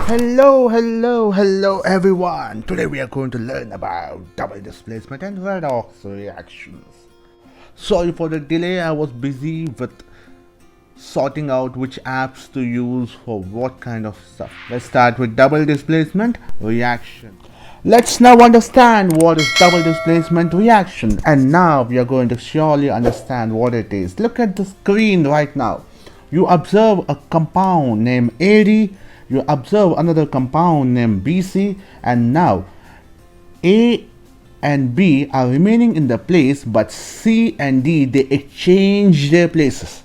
Hello everyone. Today we are going to learn about double displacement and redox reactions. Sorry for the delay, I was busy with sorting out which apps to use for what kind of stuff. Let's start with double displacement reaction. Let's now understand what is double displacement reaction, and now we are going to surely understand what it is. Look at the screen right now. You observe a compound named AD, you observe another compound named BC, and now A and B are remaining in the place, but C and D, they exchange their places.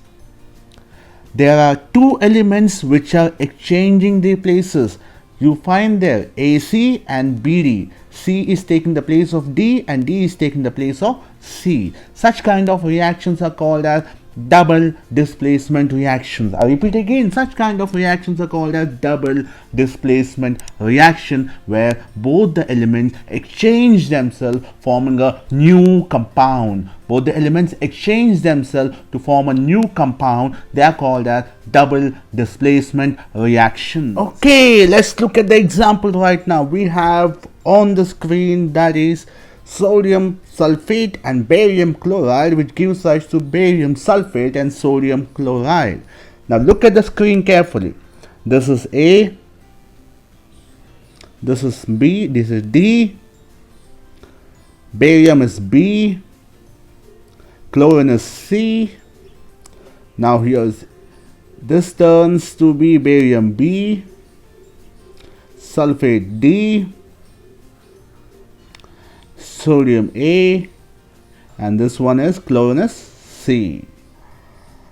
There are two elements which are exchanging their places. You find there AC and BD. C is taking the place of D and D is taking the place of C. Such kind of reactions are called as double displacement reactions. I repeat again, such kind of reactions are called as double displacement reaction, where both the elements exchange themselves, forming a new compound. Both the elements exchange themselves to form a new compound. They are called as double displacement reaction. Okay, let's look at the example right now. We have on the screen, that is sodium sulfate and barium chloride, which gives rise to barium sulfate and sodium chloride. Now look at the screen carefully. This is A, this is B, this is D, barium is B, chlorine is C. Now here's this turns to be barium B, sulfate D, sodium A, and this one is chlorine C.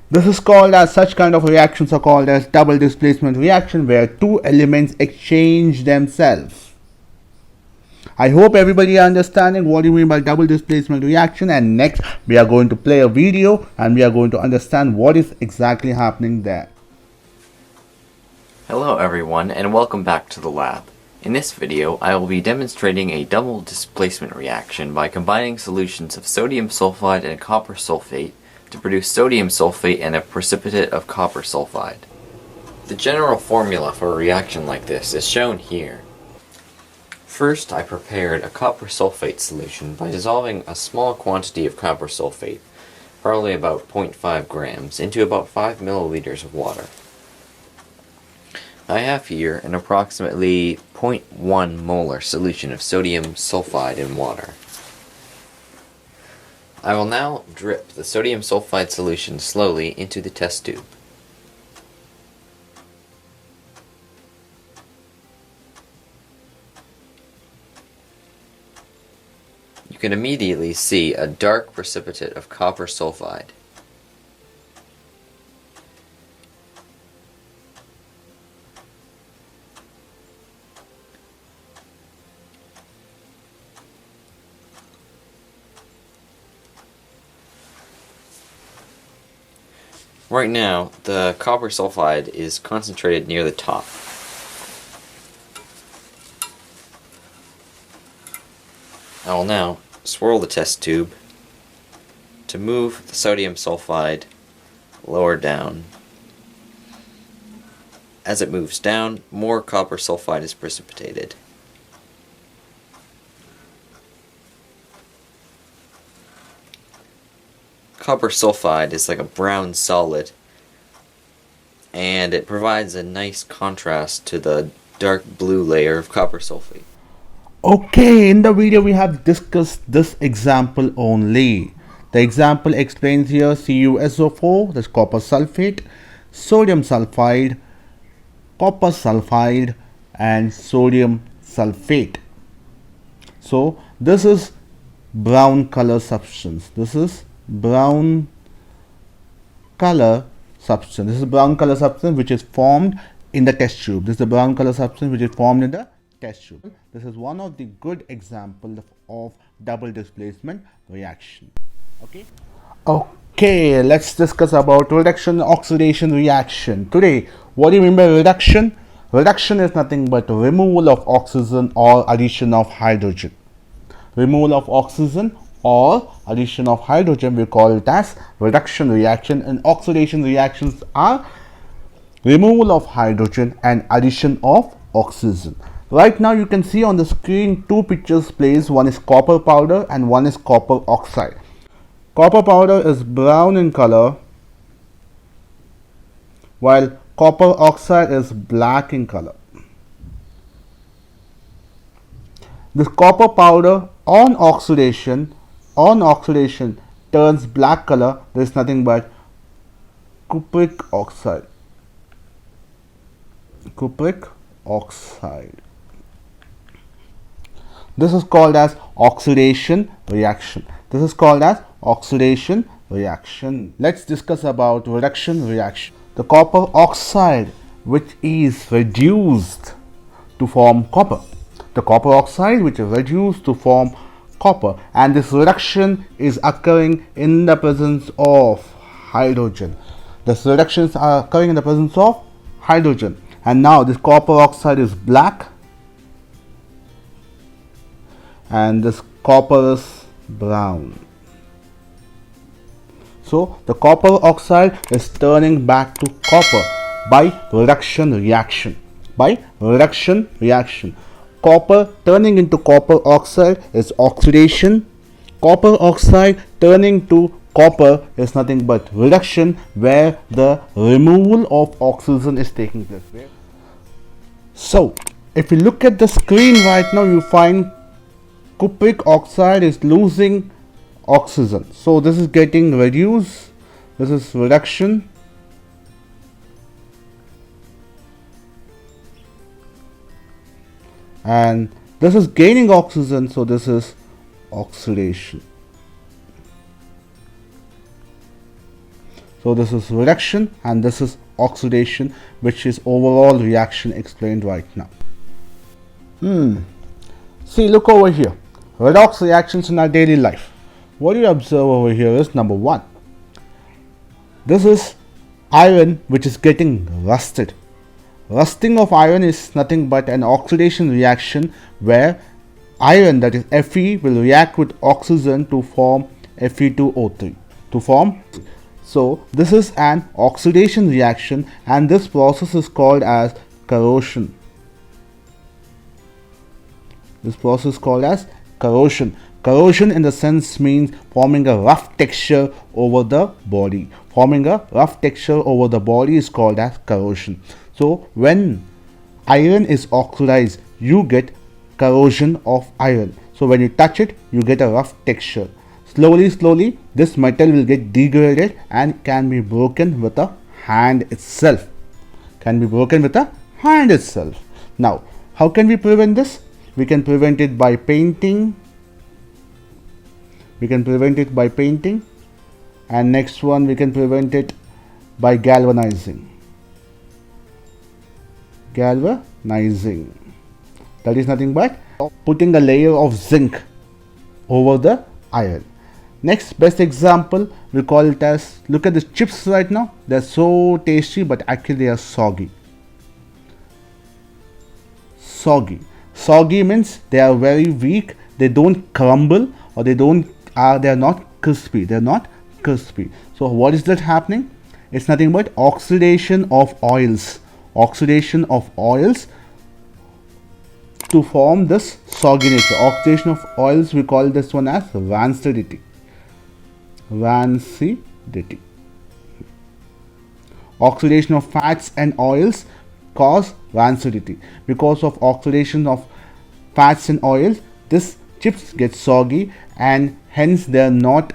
This is called as, such kind of reactions are called as double displacement reaction, where two elements exchange themselves. I hope everybody are understanding what you mean by double displacement reaction, and next we are going to play a video and we are going to understand what is exactly happening there. Hello everyone, and welcome back to the lab. In this video, I will be demonstrating a double displacement reaction by combining solutions of sodium sulfide and copper sulfate to produce sodium sulfate and a precipitate of copper sulfide. The general formula for a reaction like this is shown here. First, I prepared a copper sulfate solution by dissolving a small quantity of copper sulfate, probably about 0.5 grams, into about 5 milliliters of water. I have here an approximately 0.1 molar solution of sodium sulfide in water. I will now drip the sodium sulfide solution slowly into the test tube. You can immediately see a dark precipitate of copper sulfide. Right now, the copper sulfide is concentrated near the top. I will now swirl the test tube to move the sodium sulfide lower down. As it moves down, more copper sulfide is precipitated. Copper sulfide is like a brown solid, and it provides a nice contrast to the dark blue layer of copper sulfate. Okay, in the video we have discussed this example only. The example explains here CuSO4, that's copper sulfate, sodium sulfide, copper sulfide, and sodium sulfate. So this is brown color substance. This is brown color substance. This is brown color substance which is formed in the test tube. This is the brown color substance which is formed in the test tube. This is one of the good examples of double displacement reaction. Okay, let's discuss about reduction oxidation reaction. Today, what do you mean by reduction? Reduction is nothing but removal of oxygen or addition of hydrogen. Removal of oxygen or addition of hydrogen, we call it as reduction reaction, and oxidation reactions are removal of hydrogen and addition of oxygen. Right now you can see on the screen two pictures placed. One is copper powder and one is copper oxide. Copper powder is brown in color while copper oxide is black in color. This copper powder on oxidation turns black color. There is nothing but cupric oxide. Cupric oxide. This is called as oxidation reaction. This is called as oxidation reaction. Let's discuss about reduction reaction. The copper oxide which is reduced to form copper. The copper oxide which is reduced to form copper, and this reduction is occurring in the presence of hydrogen. This reductions are occurring in the presence of hydrogen, and now this copper oxide is black and this copper is brown. So the copper oxide is turning back to copper by reduction reaction. By reduction reaction, copper turning into copper oxide is oxidation. Copper oxide turning to copper is nothing but reduction, where the removal of oxygen is taking place. So if you look at the screen right now, you find cupric oxide is losing oxygen. So this is getting reduced, this is reduction, and this is gaining oxygen, so this is oxidation. So this is reduction and this is oxidation, which is overall reaction explained right now. See, look over here. Redox reactions in our daily life. What you observe over here is number one. This is iron which is getting rusted. Rusting of iron is nothing but an oxidation reaction where iron, that is Fe, will react with oxygen to form Fe2O3 So this is an oxidation reaction, and this process is called as corrosion. This process is called as corrosion. Corrosion in the sense means forming a rough texture over the body. Forming a rough texture over the body is called as corrosion. So when iron is oxidized, you get corrosion of iron. So when you touch it, you get a rough texture. Slowly, this metal will get degraded and can be broken with a hand itself. Now, how can we prevent this? We can prevent it by painting. And next one, we can prevent it by galvanizing. That is nothing but putting a layer of zinc over the iron. Next best example, we call it as, look at the chips right now. They're so tasty, but actually they are soggy. Soggy means they are very weak. They don't crumble, or they are not crispy. So what is that happening? It's nothing but oxidation of oils. To form this soggy nature. Oxidation of oils, we call this one as rancidity. Oxidation of fats and oils cause rancidity. Because of oxidation of fats and oils, this chips get soggy, and hence they are not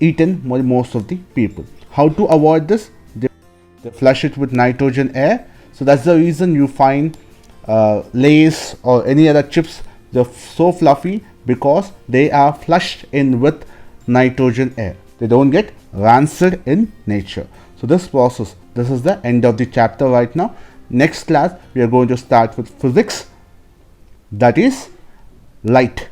eaten by most of the people. How to avoid this? They flush it with nitrogen air. So that's the reason you find Lay's or any other chips, they're so fluffy, because they are flushed in with nitrogen air. They don't get rancid in nature. So this process, this is the end of the chapter right now. Next class we are going to start with physics, that is light.